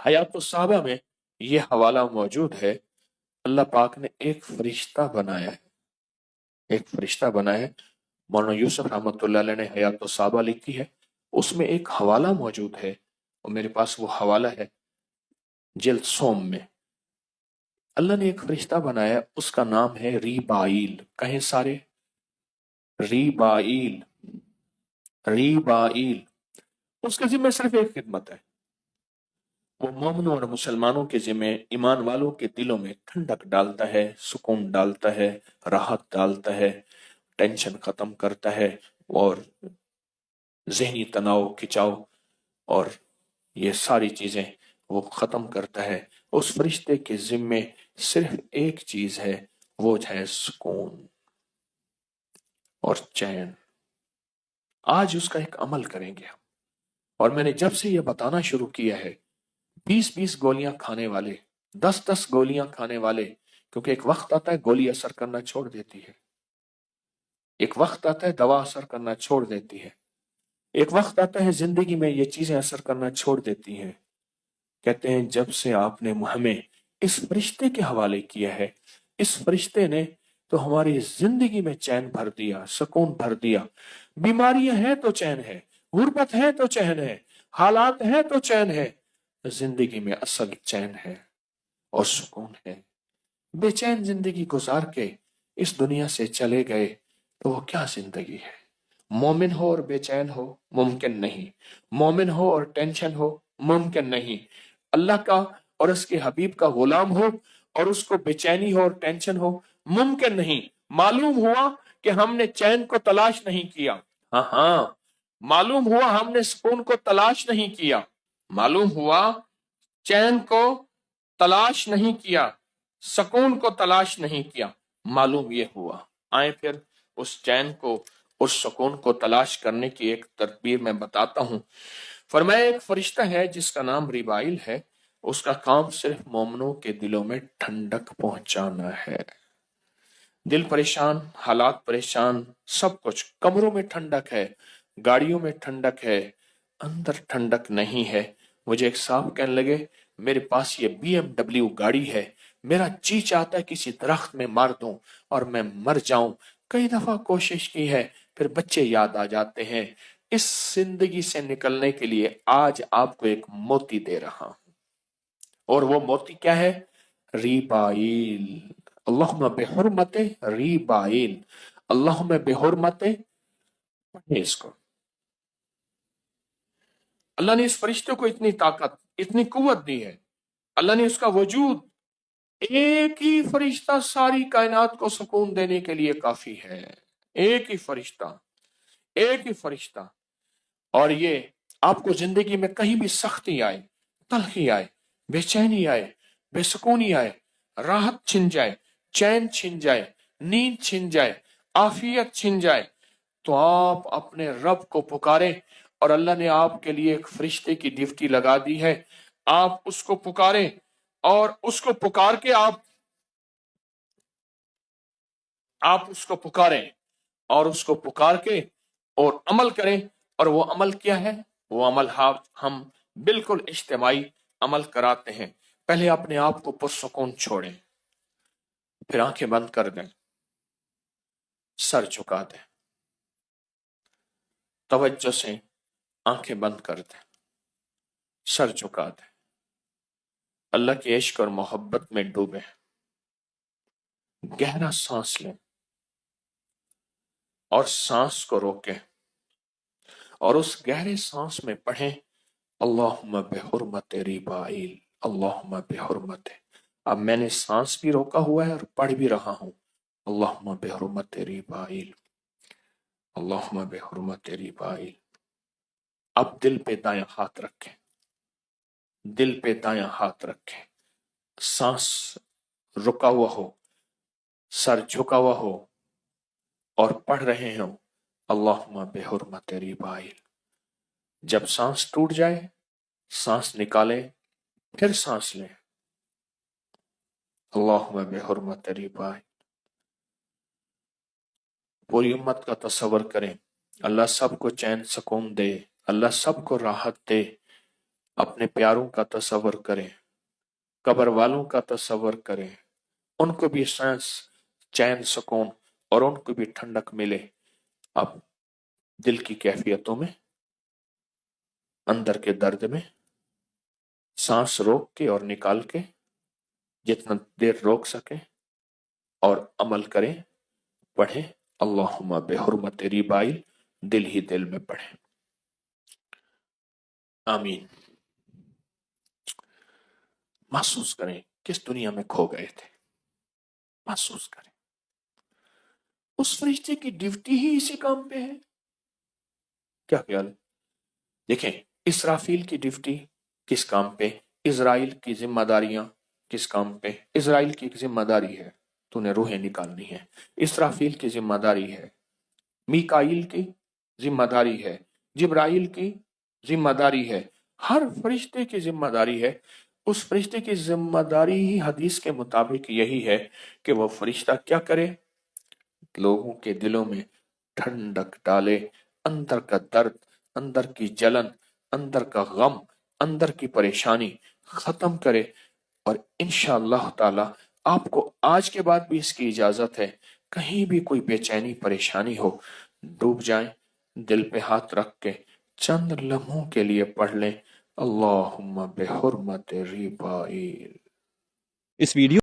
हयात सहाबा में ये हवाला मौजूद है। अल्लाह पाक ने एक फरिश्ता बनाया है, एक फरिश्ता बनाया है। मौलाना यूसुफ रहमतुल्लाह अलैह ने हयात सहाबा लिखी है, उसमें एक हवाला मौजूद है और मेरे पास वो हवाला है जिल्द सोम में। अल्लाह ने एक फरिश्ता बनाया, उसका नाम है रीबाइल। कहें सारे, रीबाइल, रीबाइल। उसके जिम्मे सिर्फ एक खिदमत है, वो मोमिनों और मुसलमानों के जिम्मे, ईमान वालों के दिलों में ठंडक डालता है, सुकून डालता है, राहत डालता है, टेंशन खत्म करता है और जहनी तनाव, खिंचाव और ये सारी चीजें वो खत्म करता है। उस फरिश्ते के जिम्मे सिर्फ एक चीज है, वो है सुकून और चैन। आज उसका एक अमल करेंगे हम। और मैंने जब से ये बताना शुरू किया है, 20-20 गोलियां खाने वाले, 10-10 गोलियां खाने वाले, क्योंकि एक वक्त आता है गोली असर करना छोड़ देती है, एक वक्त आता है दवा असर करना छोड़ देती है, एक वक्त आता है जिंदगी में ये चीजें असर करना छोड़ देती हैं। कहते हैं जब से आपने हमें इस फरिश्ते के हवाले किया है, इस फरिश्ते ने तो हमारी जिंदगी में चैन भर दिया, सुकून भर दिया। बीमारियां हैं तो चैन है, गुर्बत है तो चैन है, हालात है तो चैन है, जिंदगी में असल चैन है और सुकून है। बेचैन जिंदगी गुजार के इस दुनिया से चले गए तो वो क्या जिंदगी है। मोमिन हो और बेचैन हो, मुमकिन नहीं। मोमिन हो और टेंशन हो, मुमकिन नहीं। अल्लाह का और उसके हबीब का गुलाम हो और उसको बेचैनी हो और टेंशन हो, मुमकिन नहीं। मालूम हुआ कि हमने चैन को तलाश नहीं किया। हाँ हाँ, मालूम हुआ हमने सुकून को तलाश नहीं किया, मालूम हुआ चैन को तलाश नहीं किया, सुकून को तलाश नहीं किया। मालूम ये हुआ, आए फिर उस चैन को, उस सुकून को तलाश करने की एक तदबीर मैं बताता हूं। फरमाया एक फरिश्ता है जिसका नाम रिबाइल है, उसका काम सिर्फ मोमिनों के दिलों में ठंडक पहुंचाना है। दिल परेशान, हालात परेशान, सब कुछ, कमरों में ठंडक है, गाड़ियों में ठंडक है, अंदर ठंडक नहीं है। मुझे एक साहब कहने लगे मेरे पास ये BMW गाड़ी है, मेरा जी चाहता है किसी दरख्त में मार दूं और मैं मर जाऊं। कई दफा कोशिश की है, फिर बच्चे याद आ जाते हैं। इस जिंदगी से निकलने के लिए आज आपको एक मोती दे रहा हूं, और वो मोती क्या है? रीबाइल। अल्लाहुम्मा बिहुर्मते रीबाइल, अल्लाहुम्मा बिहुर्मते, पढ़े इसको। अल्लाह ने इस फरिश्ते को इतनी ताकत, इतनी कुव्वत दी है। अल्लाह ने उसका वजूद, एक ही फरिश्ता सारी कायनात को सुकून देने के लिए काफी है। एक ही फरिश्ता, एक ही फरिश्ता। और ये आपको जिंदगी में कहीं भी सख्ती आए, तलखी आए, बेचैनी आए, बेसुकूनी आए, राहत छिन जाए, चैन छिन जाए, नींद छिन जाए, आफियत छिन जाए, तो आप अपने रब को पुकारें। और अल्लाह ने आपके लिए एक फरिश्ते की ड्यूटी लगा दी है, आप उसको पुकारें और उसको पुकार के आप उसको पुकारें और उसको पुकार के और अमल करें। और वो अमल क्या है? वो अमल हम बिल्कुल इज्तिमाई अमल कराते हैं। पहले अपने आप को पुरसुकून छोड़ें, फिर आंखें बंद कर दें, सर झुका दें, तवज्जो से आंखें बंद कर दें, सर झुका दें, अल्लाह के इश्क और मोहब्बत में डूबे, गहरा सांस लें और सांस को रोकें और उस गहरे सांस में पढ़ें अल्लाहुम्मा बिहुर्मत रिबाइल, अल्लाहुम्मा बिहुर्मत। अब मैंने सांस भी रोका हुआ है और पढ़ भी रहा हूं, अल्लाहुम्मा बिहुर्मत रिबाइल, अल्लाहुम्मा बिहुर्मत रिबाइल। अब दिल पे दायां हाथ रखें, दिल पे दायां हाथ रखें, सांस रुका हुआ हो, सर झुका हुआ हो और पढ़ रहे हो अल्लाहुम्मा बिहुर्मत रिबाइल। जब सांस टूट जाए, सांस निकालें, फिर सांस लें, अल्लाहुम्मा बिहुर्मत रिबाइल। पूरी उम्मत का तस्वर करें, अल्लाह सबको चैन सुकून दे, अल्लाह सबको राहत दे, अपने प्यारों का तसव्वुर करें, कब्र वालों का तसव्वुर करें, उनको भी सांस, चैन, सुकून और उनको भी ठंडक मिले। अब दिल की कैफियतों में, अंदर के दर्द में सांस रोक के और निकाल के जितना देर रोक सके और अमल करें, पढ़ें अल्लाहुम्मा बेहुर्मत रिबाइल, दिल ही दिल में पढ़ें। आमीन। महसूस करें किस दुनिया में खो गए थे, महसूस करें उस फरिश्ते की ड्यूटी ही इसी काम पे है। क्या ख्याल है? देखें, इसराफील की ड्यूटी किस काम पे, इजराइल की जिम्मेदारियां किस काम पे। इजराइल की एक जिम्मेदारी है, तूने रूहें निकालनी है। इसराफील की जिम्मेदारी है, मीकाइल की जिम्मेदारी है, जिब्राइल की जिम्मेदारी है, हर फरिश्ते की जिम्मेदारी है। उस फरिश्ते की जिम्मेदारी ही हदीस के मुताबिक यही है कि वह फरिश्ता क्या करे, लोगों के दिलों में ठंडक डाले, अंदर का दर्द, अंदर की जलन, अंदर का गम, अंदर की परेशानी खत्म करे। और इंशाअल्लाह ताला आपको आज के बाद भी इसकी इजाजत है, कहीं भी कोई बेचैनी परेशानी हो, डूब जाएं, दिल पे हाथ रख के चंद लम्हों के लिए पढ़ लें अल्लाहुम्मा बिहुर्मत रिबाइल। इस वीडियो